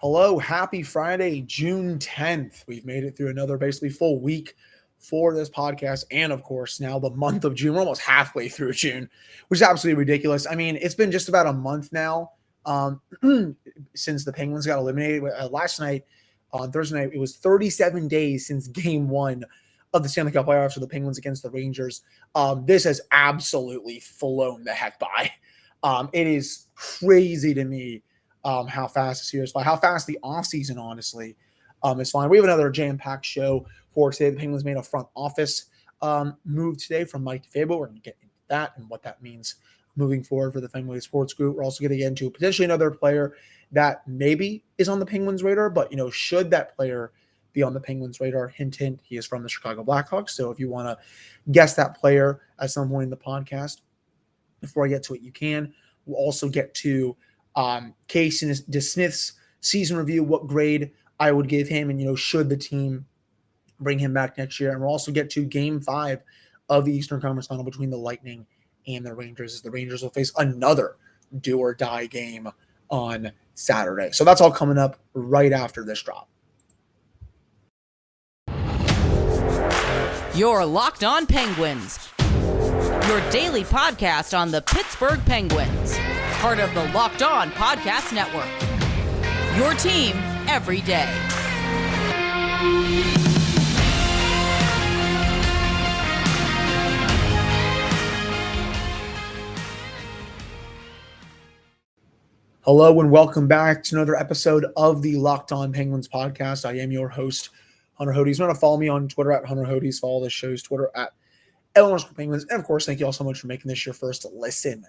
Hello, happy Friday, June 10th. We've made it through another basically full week for this podcast. And of course, now the month of June. We're almost halfway through June, which is absolutely ridiculous. I mean, it's been just about a month now since the Penguins got eliminated. Last night, on Thursday night, it was 37 days since game one of the Stanley Cup playoffs for the Penguins against the Rangers. This has absolutely flown the heck by. It is crazy to me how fast this year is flying, how fast the offseason, honestly, is flying. We have another jam-packed show for today. The Penguins made a front office move today from Mike DeFabo. We're going to get into that and what that means moving forward for the Fenway Sports Group. We're also going to get into potentially another player that maybe is on the Penguins' radar, but, should that player be on the Penguins' radar, hint, hint, he is from the Chicago Blackhawks. So if you want to guess that player at some point in the podcast, before I get to it, you can. We'll also get to Casey DeSmith's season review, what grade I would give him, and should the team bring him back next year. And we'll also get to Game 5 of the Eastern Conference Final between the Lightning and the Rangers, as the Rangers will face another do-or-die game on Saturday. So that's all coming up right after this drop. You're Locked On Penguins, your daily podcast on the Pittsburgh Penguins, part of the Locked On Podcast Network, your team every day. Hello and welcome back to another episode of the Locked On Penguins podcast. I am your host, Hunter Hodes. You want to follow me on Twitter at Hunter Hodes. Follow the show's Twitter at @Penguins. And of course, thank you all so much for making this your first listen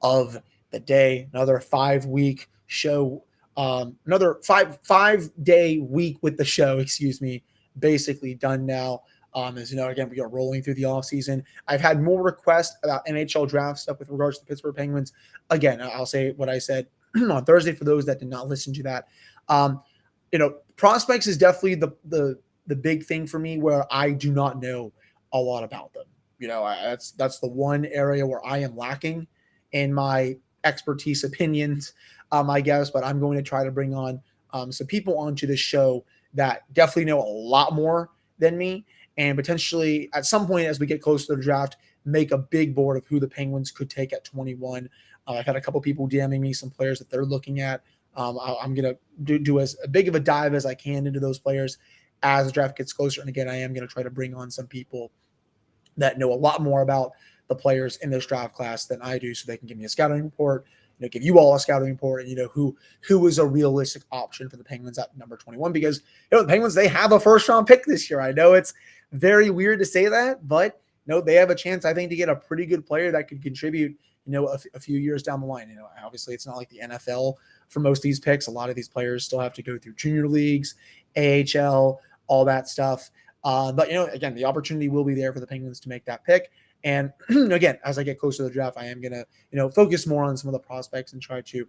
of the day. Another 5-week show, another five-day week with the show, basically done now. As you know, again, we are rolling through the offseason. I've had more requests about NHL draft stuff with regards to the Pittsburgh Penguins. Again, I'll say what I said on Thursday for those that did not listen to that. Prospects is definitely the big thing for me where I do not know a lot about them. That's the one area where I am lacking in my expertise opinions, I guess, but I'm going to try to bring on some people onto this show that definitely know a lot more than me, and potentially at some point as we get closer to the draft, make a big board of who the Penguins could take at 21. I've had a couple people DMing me some players that they're looking at. I'm going to do as big of a dive as I can into those players as the draft gets closer. And again, I am going to try to bring on some people that know a lot more about the players in this draft class than I do, so they can give me a scouting report, give you all a scouting report, and who is a realistic option for the Penguins at number 21, because the Penguins, they have a first-round pick this year. I know it's very weird to say that, but they have a chance, I think, to get a pretty good player that could contribute a few years down the line. Obviously it's not like the NFL for most of these picks. A lot of these players still have to go through junior leagues, AHL, all that stuff. But again, the opportunity will be there for the Penguins to make that pick. And again, as I get closer to the draft, I am going to, focus more on some of the prospects and try to,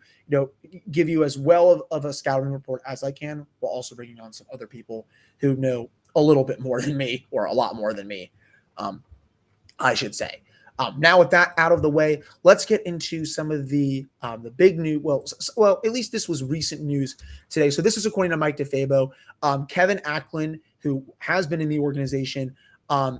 give you as well of a scouting report as I can, while also bringing on some other people who know a little bit more than me, or a lot more than me, I should say. Now with that out of the way, let's get into some of the big news. Well, at least this was recent news today. So this is according to Mike DeFabo. Kevin Acklin, who has been in the organization,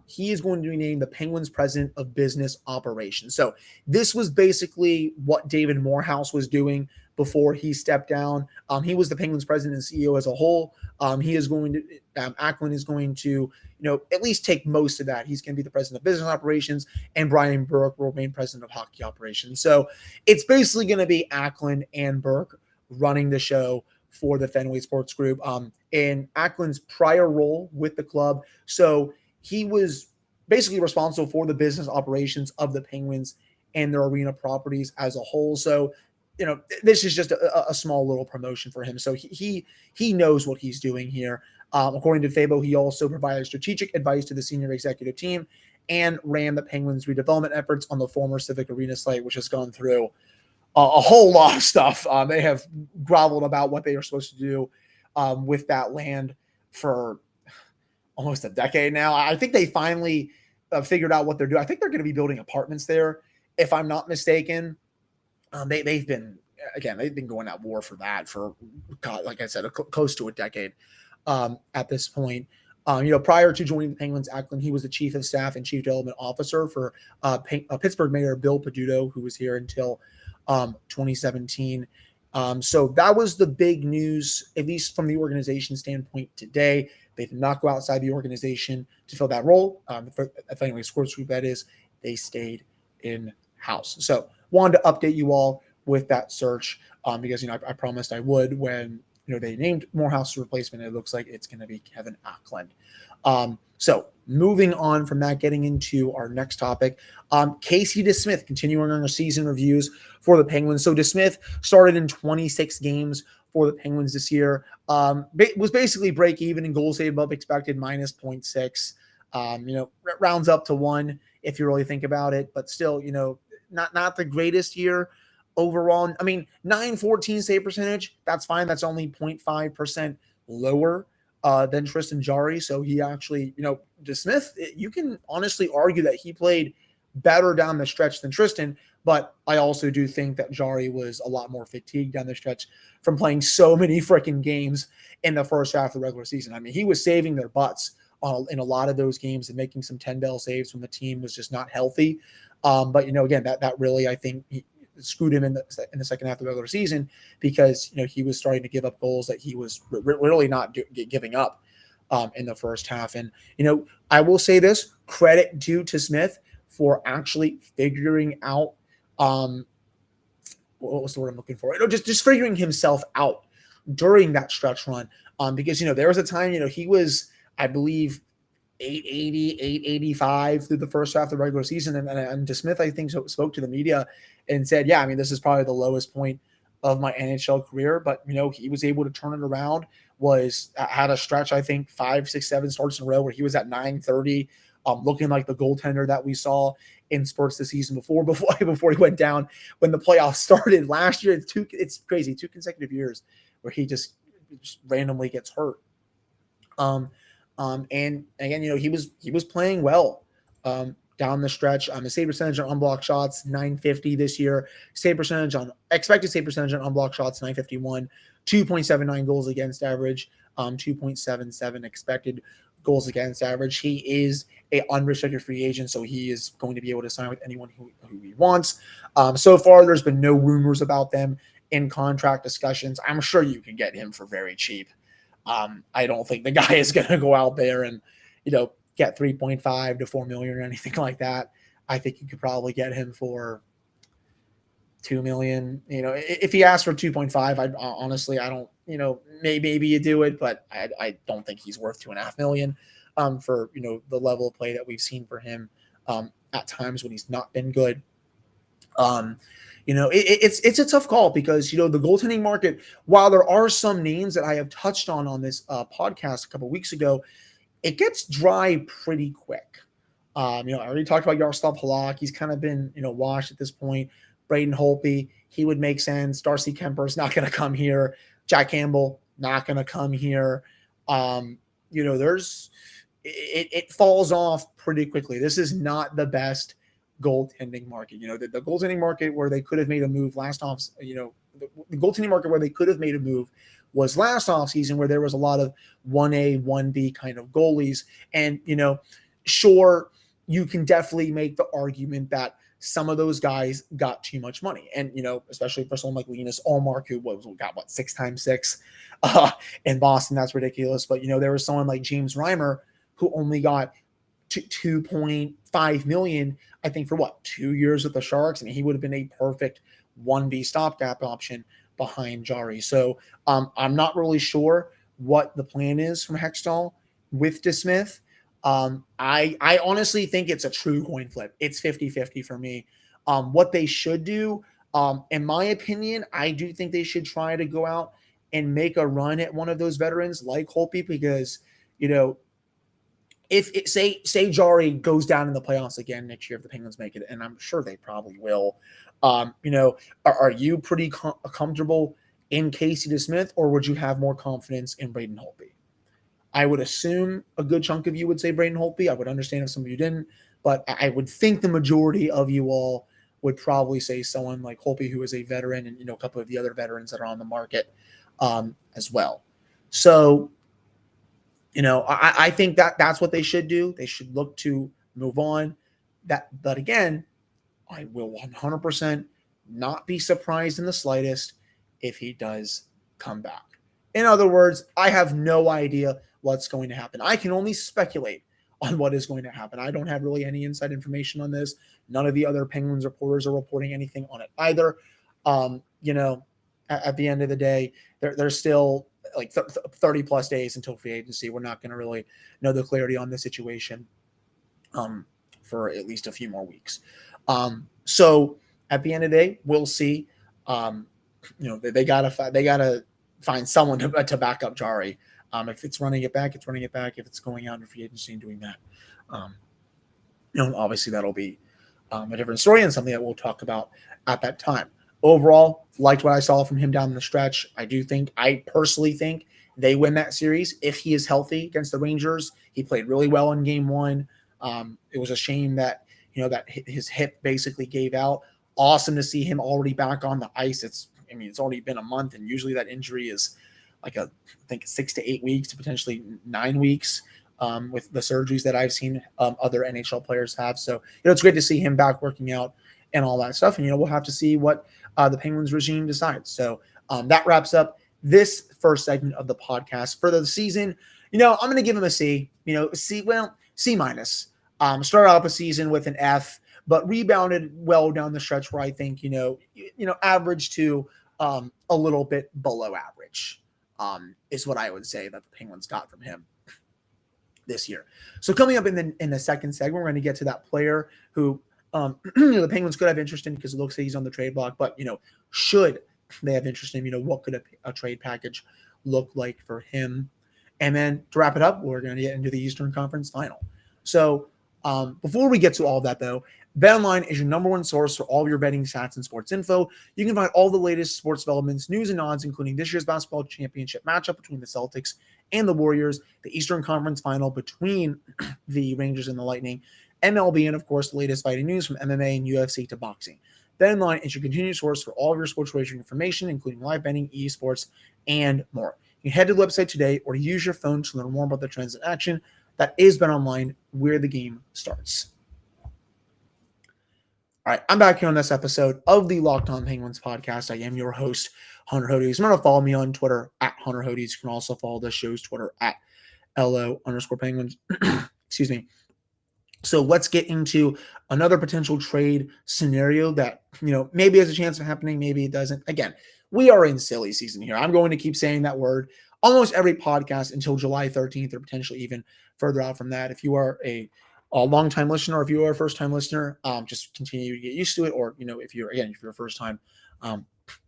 he is going to be named the Penguins President of Business Operations. So this was basically what David Morehouse was doing before he stepped down. He was the Penguins President and CEO as a whole. He is going to, Acklin is going to, at least take most of that. He's going to be the President of Business Operations, and Brian Burke will remain President of Hockey Operations. So it's basically going to be Acklin and Burke running the show for the Fenway Sports Group. In Acklin's prior role with the club, so he was basically responsible for the business operations of the Penguins and their arena properties as a whole. So, this is just a small little promotion for him. So he knows what he's doing here. According to Fabo, he also provided strategic advice to the senior executive team and ran the Penguins redevelopment efforts on the former Civic Arena site, which has gone through a whole lot of stuff. They have groveled about what they are supposed to do with that land for almost a decade now. I think they finally figured out what they're doing. I think they're going to be building apartments there, if I'm not mistaken. They've been again, they've been going at war for that for, God, like I said, close to a decade at this point. Prior to joining the Penguins, Acklin, he was the chief of staff and chief development officer for Pittsburgh Mayor Bill Peduto, who was here until 2017. So that was the big news, at least from the organization standpoint today. They did not go outside the organization to fill that role. For Fenway Sports Group, that is, they stayed in-house. So wanted to update you all with that search because, I promised I would when, they named Morehouse replacement. It looks like it's going to be Kevin Acklin. So moving on from that, getting into our next topic, Casey DeSmith continuing on our season reviews for the Penguins. So DeSmith started in 26 games for the Penguins this year. Was basically break even in goals saved above expected, minus 0.6. Rounds up to 1 if you really think about it, but still, not the greatest year overall. I mean, 914 save percentage, that's fine. That's only 0.5% lower than Tristan Jarry. So he actually, DeSmith, you can honestly argue that he played better down the stretch than Tristan, but I also do think that Jarry was a lot more fatigued down the stretch from playing so many freaking games in the first half of the regular season. I mean, he was saving their butts in a lot of those games and making some 10-bell saves when the team was just not healthy. But, again, that really, I think, screwed him in the second half of the regular season because, he was starting to give up goals that he was really not giving up in the first half. And, I will say this, credit due to Smith for actually figuring out, what was the word I'm looking for? Just figuring himself out during that stretch run. Because, there was a time, he was, I believe, 880, 885 through the first half of the regular season. And DeSmith, I think, spoke to the media and said, yeah, I mean, this is probably the lowest point of my NHL career. But, he was able to turn it around, had a stretch, I think, 5, 6, 7 starts in a row where he was at 930, looking like the goaltender that we saw in spurts the season before he went down when the playoffs started last year. It's crazy, 2 consecutive years where he just randomly gets hurt. And again, he was playing well down the stretch. His save percentage on unblocked shots, 950 this year. Expected save percentage on unblocked shots, 951. 2.79 goals against average, 2.77 expected goals against average. He is a unrestricted free agent, so he is going to be able to sign with anyone who he wants. So far, there's been no rumors about them in contract discussions. I'm sure you can get him for very cheap. I don't think the guy is going to go out there and, get 3.5 to 4 million or anything like that. I think you could probably get him for 2 million. If he asked for 2.5, I don't, maybe you do it, but I don't think he's worth 2.5 million for, the level of play that we've seen for him at times when he's not been good. It's a tough call because, the goaltending market, while there are some names that I have touched on this podcast a couple of weeks ago, it gets dry pretty quick. I already talked about Yaroslav Halak. He's kind of been, washed at this point. Braden Holtby, he would make sense. Darcy Kemper's not going to come here. Jack Campbell, not going to come here. It falls off pretty quickly. This is not the best goaltending market. The goaltending market where they could have made a move last off, the goaltending market where they could have made a move was last offseason, where there was a lot of 1A, 1B kind of goalies. And, sure, you can definitely make the argument that some of those guys got too much money. And, especially for someone like Linus Ullmark, who got 6x6 in Boston. That's ridiculous. But, there was someone like James Reimer who only got 2.5 million, I think, for 2 years with the Sharks. I mean, he would have been a perfect 1B stopgap option behind Jarry. So I'm not really sure what the plan is from Hextall with DeSmith. I honestly think it's a true coin flip. It's 50-50 for me. What they should do, in my opinion, I do think they should try to go out and make a run at one of those veterans like Holtby, because, if it, say Jarry goes down in the playoffs again next year, if the Penguins make it, and I'm sure they probably will, are you pretty comfortable in Casey DeSmith, or would you have more confidence in Braden Holtby? I would assume a good chunk of you would say Braden Holtby. I would understand if some of you didn't, but I would think the majority of you all would probably say someone like Holtby, who is a veteran, and a couple of the other veterans that are on the market as well. So, I think that's what they should do. They should look to move on. But again, I will 100% not be surprised in the slightest if he does come back. In other words, I have no idea what's going to happen. I can only speculate on what is going to happen. I don't have really any inside information on this. None of the other Penguins reporters are reporting anything on it either. At the end of the day, there's still like 30 plus days until free agency. We're not going to really know the clarity on the situation for at least a few more weeks. So at the end of the day, we'll see. They gotta find someone to back up Jari. If it's running it back, it's running it back. If it's going out in free agency and doing that, obviously that'll be a different story and something that we'll talk about at that time. Overall, liked what I saw from him down the stretch. I personally think they win that series if he is healthy against the Rangers. He played really well in game one. It was a shame that that his hip basically gave out. Awesome to see him already back on the ice. It's already been a month, and usually that injury is like I think 6 to 8 weeks to potentially 9 weeks with the surgeries that I've seen other NHL players have. So it's great to see him back working out and all that stuff. And we'll have to see what the Penguins regime decides. So that wraps up this first segment of the podcast for the season. I'm going to give him a C. C minus. Started off a season with an F, but rebounded well down the stretch where I think, average to a little bit below average is what I would say that the Penguins got from him this year. So coming up in the second segment, we're going to get to that player who the Penguins could have interest in because it looks like he's on the trade block, but, should they have interest in, what could a trade package look like for him? And then to wrap it up, we're going to get into the Eastern Conference Final. So before we get to all that, though, BetOnline is your number one source for all of your betting stats and sports info. You can find all the latest sports developments, news, and odds, including this year's basketball championship matchup between the Celtics and the Warriors, the Eastern Conference Final between the Rangers and the Lightning, MLB, and, of course, the latest fighting news from MMA and UFC to boxing. BetOnline is your continued source for all of your sports wagering information, including live betting, esports, and more. You can head to the website today or use your phone to learn more about the trends in action. That is BetOnline, where the game starts. All right, I'm back here on this episode of the Locked On Penguins podcast. I am your host, Hunter Hodes. Remember to follow me on Twitter at Hunter Hodes. You can also follow the show's Twitter at LO_Penguins. Excuse me. So let's get into another potential trade scenario that, maybe has a chance of happening, maybe it doesn't. Again, we are in silly season here. I'm going to keep saying that word almost every podcast until July 13th or potentially even further out from that. If you are a long-time listener, or if you are a first-time listener, just continue to get used to it. Or, if you're a first time,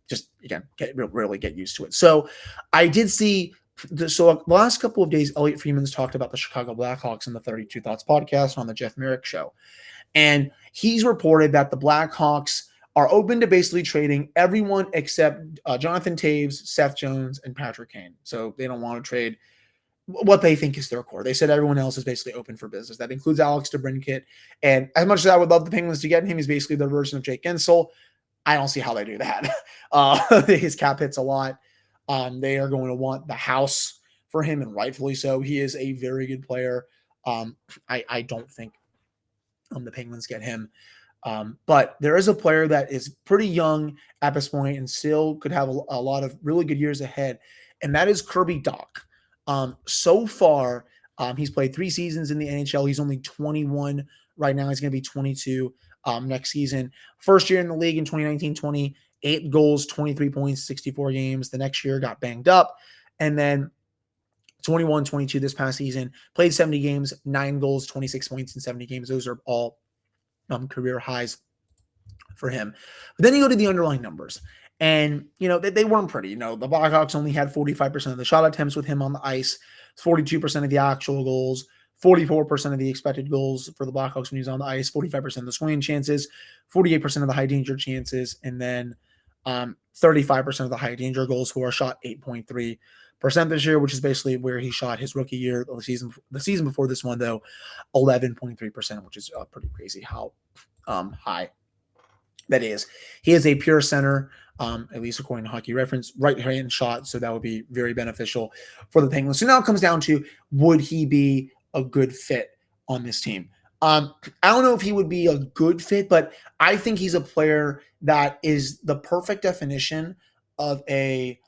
just again, really get used to it. So I did see, the last couple of days, Elliot Friedman's talked about the Chicago Blackhawks in the 32 Thoughts podcast on the Jeff Merrick show. And he's reported that the Blackhawks are open to basically trading everyone except Jonathan Taves, Seth Jones, and Patrick Kane. So they don't want to trade what they think is their core. They said everyone else is basically open for business. That includes Alex DeBrincat. And as much as I would love the Penguins to get him, he's basically their version of Jake Gensel. I don't see how they do that. His cap hits a lot. They are going to want the house for him, and rightfully so. He is a very good player. I don't think the Penguins get him. But there is a player that is pretty young at this point and still could have a lot of really good years ahead, and that is Kirby Dach. So far, he's played 3 seasons in the NHL. He's only 21 right now. He's going to be 22 next season. First year in the league in 2019-20, 8 goals, 23 points, 64 games. The next year got banged up. And then 21-22 this past season, played 70 games, 9 goals, 26 points in 70 games. Those are all career highs for him. But then you go to the underlying numbers. And, they weren't pretty. The Blackhawks only had 45% of the shot attempts with him on the ice, 42% of the actual goals, 44% of the expected goals for the Blackhawks when he was on the ice, 45% of the scoring chances, 48% of the high danger chances, and then 35% of the high danger goals for a shot 8.3% this year, which is basically where he shot his rookie year. The season before this one, though, 11.3%, which is pretty crazy how high That is, he is a pure center, at least according to Hockey Reference, right-hand shot, so that would be very beneficial for the Penguins. So now it comes down to, would he be a good fit on this team? I don't know if he would be a good fit, but I think he's a player that is the perfect definition of a,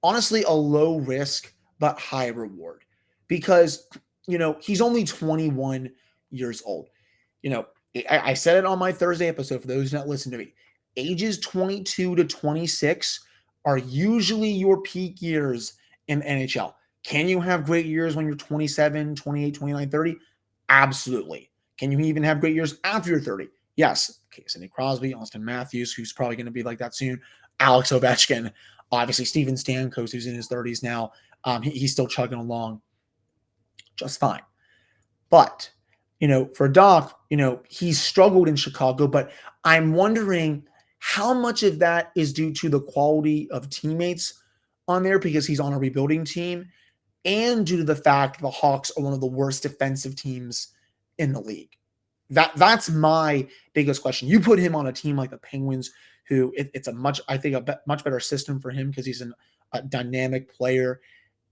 honestly, a low risk but high reward, because, he's only 21 years old. I said it on my Thursday episode for those that listen to me. Ages 22 to 26 are usually your peak years in the NHL. Can you have great years when you're 27, 28, 29, 30? Absolutely. Can you even have great years after you're 30? Yes. Okay, Sidney Crosby, Austin Matthews, who's probably going to be like that soon, Alex Ovechkin, obviously Steven Stamkos, who's in his 30s now. He's still chugging along just fine. But for Doc, he's struggled in Chicago, but I'm wondering how much of that is due to the quality of teammates on there, because he's on a rebuilding team, and due to the fact the Hawks are one of the worst defensive teams in the league. That's my biggest question. You put him on a team like the Penguins, who it's a much better system for him, because he's a dynamic player,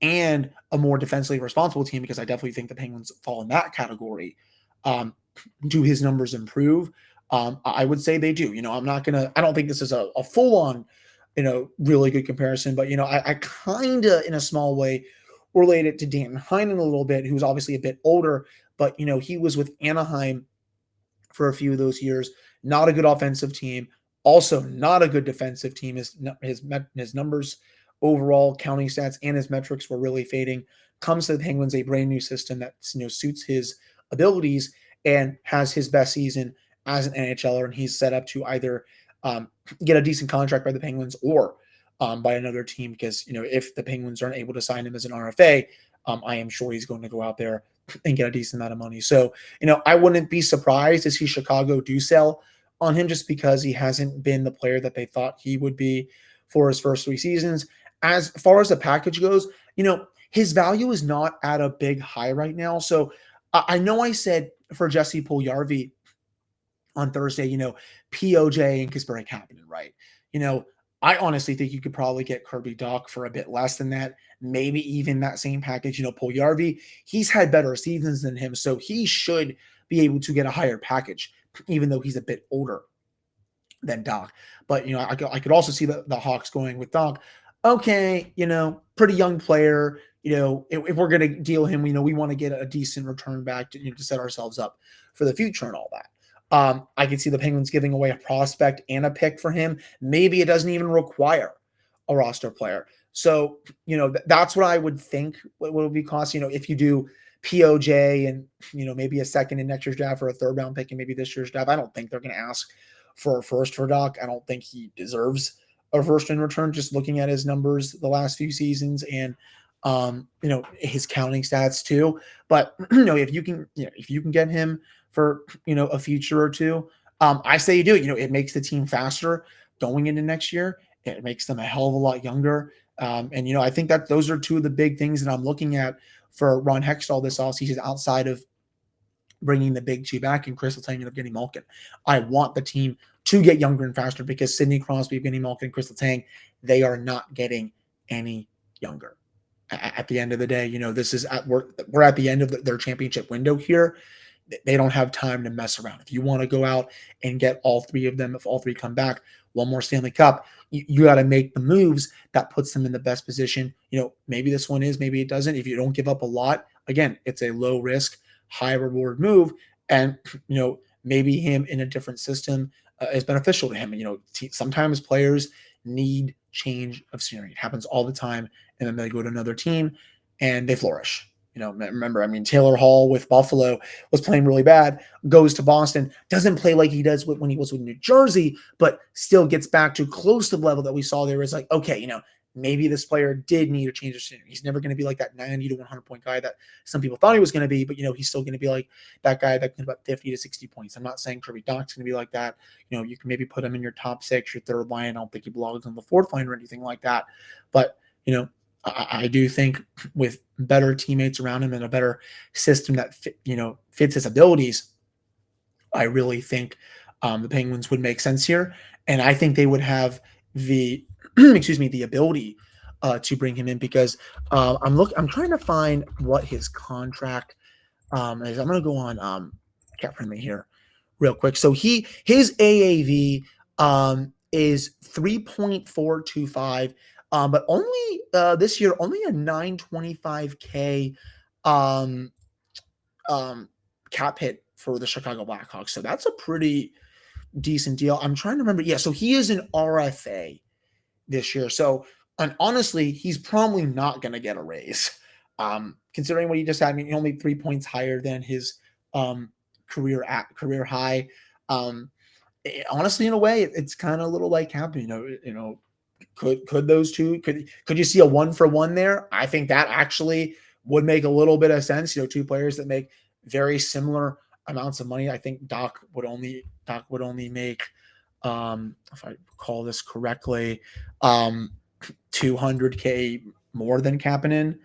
and a more defensively responsible team, because I definitely think the Penguins fall in that category. Do his numbers improve? I would say they do. I don't think this is a full-on, really good comparison, but, I kind of, in a small way, relate it to Dan Heinen a little bit, who's obviously a bit older, but, he was with Anaheim for a few of those years. Not a good offensive team. Also not a good defensive team. His numbers, overall counting stats, and his metrics were really fading. Comes to the Penguins, a brand new system that suits his abilities, and has his best season as an NHLer, and he's set up to either get a decent contract by the Penguins or by another team, because if the Penguins aren't able to sign him as an RFA, I am sure he's going to go out there and get a decent amount of money. So I wouldn't be surprised to see Chicago do sell on him, just because he hasn't been the player that they thought he would be for his first 3 seasons. As far as the package goes, his value is not at a big high right now. So I know I said for Jesse Puljujarvi on Thursday, POJ and Kasperi Kapanen, right? I honestly think you could probably get Kirby Dach for a bit less than that, maybe even that same package. Puljujarvi, he's had better seasons than him, so he should be able to get a higher package, even though he's a bit older than Dach. But, I could also see the Hawks going with Dach. Okay, pretty young player. If we're going to deal him, we want to get a decent return back to set ourselves up for the future and all that. I could see the Penguins giving away a prospect and a pick for him. Maybe it doesn't even require a roster player. So, that's what I would think what would be cost. If you do POJ and, maybe a second in next year's draft, or a third round pick and maybe this year's draft, I don't think they're going to ask for a first for Dach. I don't think he deserves a first in return, just looking at his numbers the last few seasons and, his counting stats too. But, if you can get him for, a future or two, I say you do it. It makes the team faster going into next year. It makes them a hell of a lot younger. And, I think that those are two of the big things that I'm looking at for Ron Hextall this offseason, outside of bringing the big two back and Chris Letang and Evgeny Malkin. I want the team to get younger and faster, because Sidney Crosby, Evgeny Malkin, Chris Letang, they are not getting any younger. At the end of the day, this is we're at the end of their championship window here. They don't have time to mess around. If you want to go out and get all 3 of them, if all 3 come back, one more Stanley Cup, you got to make the moves that puts them in the best position. Maybe this one is, maybe it doesn't. If you don't give up a lot, again, it's a low risk, high reward move. And, maybe him in a different system is beneficial to him. Sometimes players need change of scenery. It happens all the time. And then they go to another team and they flourish. Remember, Taylor Hall with Buffalo was playing really bad, goes to Boston, doesn't play like he does when he was with New Jersey, but still gets back to close to the level that we saw there. It's like, okay, maybe this player did need a change of scenery. He's never going to be like that 90 to 100 point guy that some people thought he was going to be, but, he's still going to be like that guy that can about 50 to 60 points. I'm not saying Kirby Dach's going to be like that. You can maybe put him in your top 6, your third line. I don't think he belongs on the fourth line or anything like that. But, I do think with better teammates around him and a better system that fits his abilities, I really think the Penguins would make sense here. And I think they would have the, the ability to bring him in because I'm trying to find what his contract is. I'm going to go on Cap Friendly here real quick. So his AAV is 3.425, but only this year only a 925K cap hit for the Chicago Blackhawks. So that's a pretty decent deal. I'm trying to remember. Yeah, so he is an RFA this year. So, and honestly, he's probably not going to get a raise. Considering what he just had, I mean, he only 3 points higher than his career high. Honestly, in a way, it's kind of a little like happening. Could those two could you see a 1-for-1 there? I think that actually would make a little bit of sense. Two players that make very similar amounts of money. I think Doc would only make, if I recall this correctly, $200K more than Kapanen.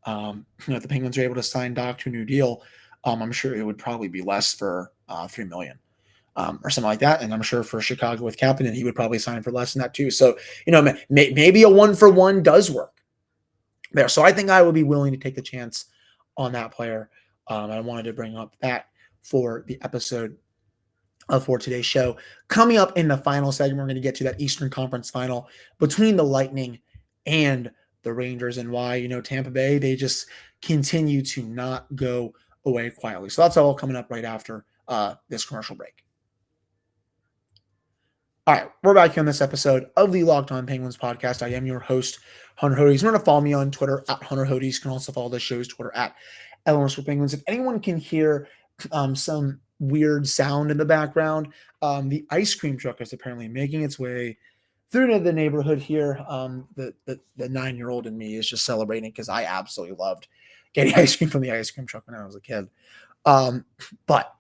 If the Penguins are able to sign Doc to a new deal, I'm sure it would probably be less for $3 million. Or something like that. And I'm sure for Chicago with Kapanen, he would probably sign for less than that too. So, maybe a 1-for-1 does work there. So I think I would be willing to take the chance on that player. I wanted to bring up that for the episode for today's show. Coming up in the final segment, we're going to get to that Eastern Conference final between the Lightning and the Rangers and why, Tampa Bay, they just continue to not go away quietly. So that's all coming up right after this commercial break. All right, we're back here on this episode of the Locked On Penguins podcast. I am your host, Hunter Hodes. Remember to follow me on Twitter at Hunter Hodes. You can also follow the show's Twitter at @LMS4Penguins. If anyone can hear some weird sound in the background, the ice cream truck is apparently making its way through to the neighborhood here. The 9-year-old in me is just celebrating because I absolutely loved getting ice cream from the ice cream truck when I was a kid. But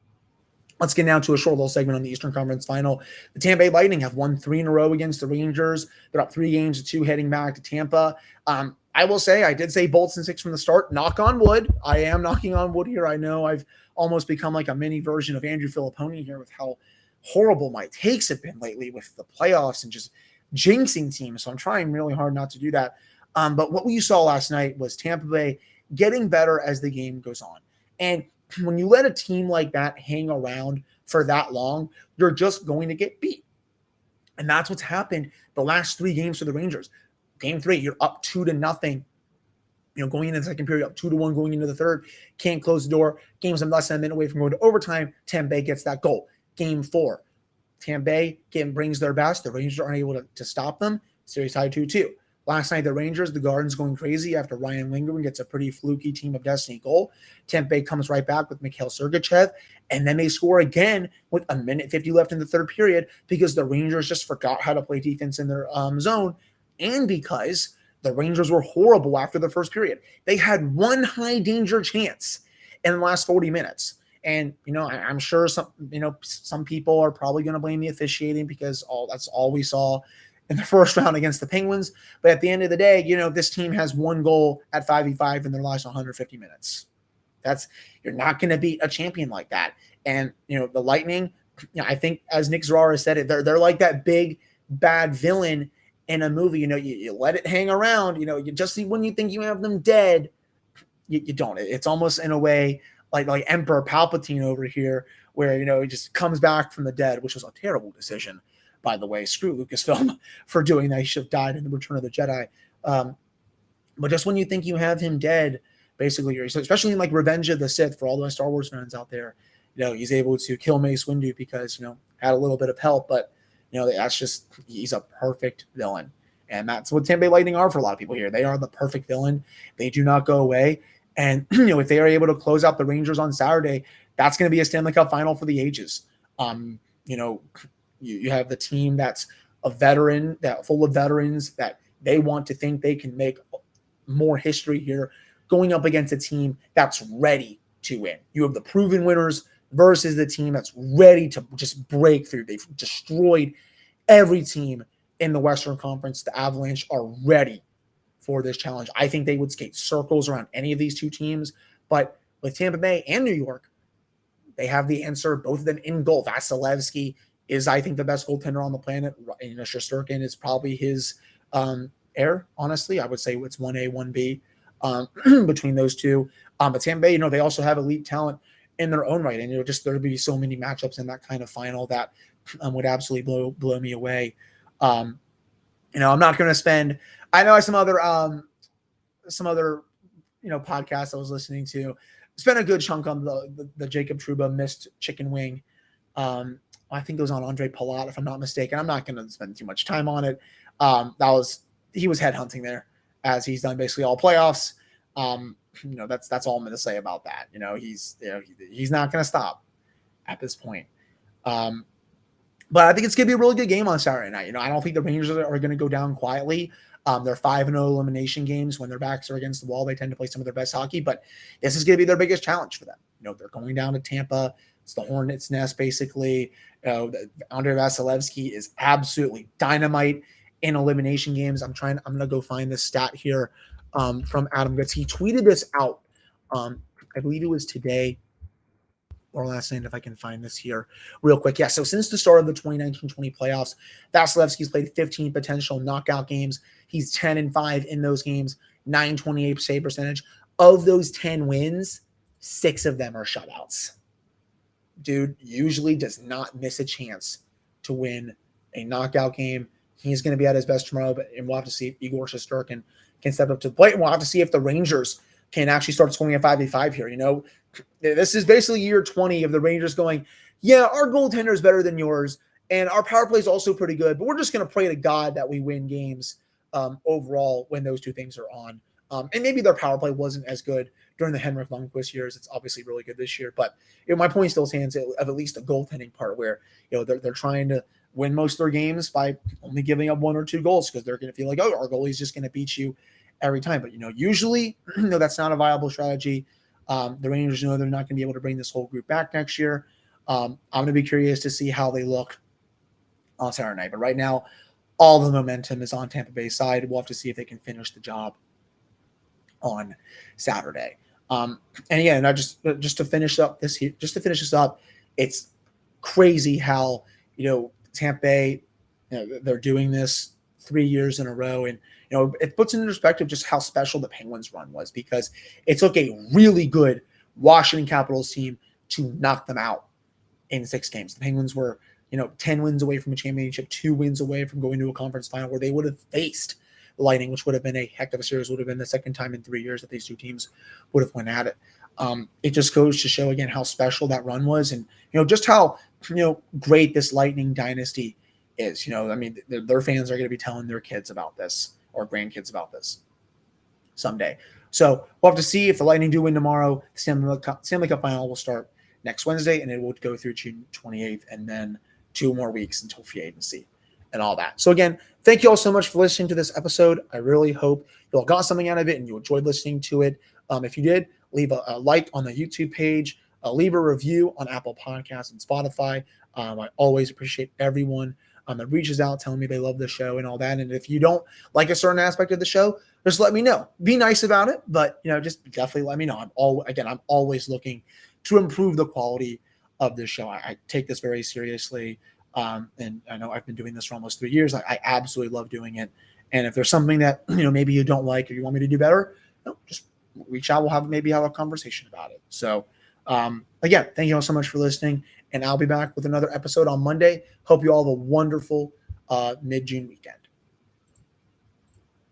let's get down to a short little segment on the Eastern Conference Final. The Tampa Bay Lightning have won 3 in a row against the Rangers. They're up 3-2 heading back to Tampa. I will say, I did say bolts and 6 from the start. Knock on wood. I am knocking on wood here. I know I've almost become like a mini version of Andrew Filipponi here with how horrible my takes have been lately with the playoffs and just jinxing teams. So I'm trying really hard not to do that. But what we saw last night was Tampa Bay getting better as the game goes on. And when you let a team like that hang around for that long, you're just going to get beat. And that's what's happened the last 3 games for the Rangers. Game 3, you're up 2-0. Going into the second period, up 2-1, going into the third, can't close the door. Game's less than a minute away from going to overtime. Tampa Bay gets that goal. Game 4, Tampa Bay brings their best. The Rangers aren't able to stop them. Series tied 2-2. Last night, the Rangers, the Garden's going crazy after Ryan Lindgren gets a pretty fluky Team of Destiny goal. Tampa Bay comes right back with Mikhail Sergachev, and then they score again with 1:50 left in the third period because the Rangers just forgot how to play defense in their zone, and because the Rangers were horrible after the first period. They had 1 high danger chance in the last 40 minutes. And, I'm sure some people are probably going to blame the officiating because that's all we saw in the first round against the Penguins. But at the end of the day, this team has 1 goal at 5v5 in their last 150 minutes. You're not going to beat a champion like that. And, the Lightning, I think as Nick Zerara said it, they're like that big bad villain in a movie. You let it hang around, you just see when you think you have them dead, you don't. It's almost in a way like Emperor Palpatine over here, where, he just comes back from the dead, which was a terrible decision, by the way. Screw Lucasfilm for doing that. He should have died in the Return of the Jedi. But just when you think you have him dead, basically, especially in like Revenge of the Sith, for all the Star Wars fans out there, he's able to kill Mace Windu because, had a little bit of help, but that's just, he's a perfect villain. And that's what Tampa Bay Lightning are for a lot of people here. They are the perfect villain. They do not go away. And, if they are able to close out the Rangers on Saturday, that's going to be a Stanley Cup final for the ages. You have the team that's a veteran, that full of veterans, that they want to think they can make more history here, going up against a team that's ready to win. You have the proven winners versus the team that's ready to just break through. They've destroyed every team in the Western Conference. The Avalanche are ready for this challenge. I think they would skate circles around any of these 2 teams, but with Tampa Bay and New York, they have the answer, both of them in goal. Vasilevsky is, I think, the best goaltender on the planet. Shesterkin is probably his heir, honestly. I would say it's 1A, 1B between those two. But Tampa Bay, they also have elite talent in their own right. And, just there'd be so many matchups in that kind of final that would absolutely blow me away. I'm not going to spend – I know some other podcasts I was listening to spent a good chunk on the Jacob Trouba missed chicken wing. I think it was on Andre Palat, if I'm not mistaken. I'm not going to spend too much time on it. He was headhunting there, as he's done basically all playoffs. That's all I'm going to say about that. He's not going to stop at this point. But I think it's going to be a really good game on Saturday night. I don't think the Rangers are going to go down quietly. They're 5-0 elimination games. When their backs are against the wall, they tend to play some of their best hockey, but this is going to be their biggest challenge for them. They're going down to Tampa. It's the Hornets' nest, basically. Andrei Vasilevsky is absolutely dynamite in elimination games. I'm going to go find this stat here from Adam Gutz. He tweeted this out. I believe it was today or last night, if I can find this here real quick. Yeah, so since the start of the 2019-20 playoffs, Vasilevsky's played 15 potential knockout games. He's 10-5 in those games, .928 save percentage. Of those 10 wins, 6 of them are shutouts. Dude usually does not miss a chance to win a knockout game. He's going to be at his best tomorrow, and we'll have to see if Igor Shesterkin can step up to the plate. And we'll have to see if the Rangers can actually start scoring a 5v5 here. This is basically year 20 of the Rangers going, yeah, our goaltender is better than yours, and our power play is also pretty good, but we're just going to pray to God that we win games overall when those two things are on. And maybe their power play wasn't as good during the Henrik Lundqvist years. It's obviously really good this year, but my point still stands of at least the goaltending part where they're trying to win most of their games by only giving up 1 or 2 goals because they're going to feel like, oh, our goalie's just going to beat you every time. But usually that's not a viable strategy. The Rangers know they're not going to be able to bring this whole group back next year. I'm going to be curious to see how they look on Saturday night. But right now, all the momentum is on Tampa Bay's side. We'll have to see if they can finish the job on Saturday. And again, just to finish this up, it's crazy how Tampa Bay, they're doing this 3 years in a row, and it puts into perspective just how special the Penguins run was, because it took a really good Washington Capitals team to knock them out in 6 games. The Penguins were 10 wins away from a championship, 2 wins away from going to a conference final where they would have faced the Lightning, which would have been a heck of a series. Would have been the second time in 3 years that these two teams would have went at it. It just goes to show again how special that run was, and just how great this Lightning dynasty is. Their fans are going to be telling their kids about this or grandkids about this someday. So we'll have to see if the Lightning do win tomorrow. The Stanley Cup final will start next Wednesday, and it will go through June 28th, and then 2 more weeks until free agency and all that. So again, thank you all so much for listening to this episode. I really hope you all got something out of it and you enjoyed listening to it. If you did, leave a like on the YouTube page, leave a review on Apple Podcasts and Spotify. I always appreciate everyone that reaches out telling me they love the show and all that. And if you don't like a certain aspect of the show, just let me know. Be nice about it, but just definitely let me know. I'm always looking to improve the quality of this show. I take this very seriously. And I know I've been doing this for almost 3 years. I absolutely love doing it. And if there's something that maybe you don't like or you want me to do better, just reach out. We'll have a conversation about it. So again, thank you all so much for listening, and I'll be back with another episode on Monday. Hope you all have a wonderful mid-June weekend.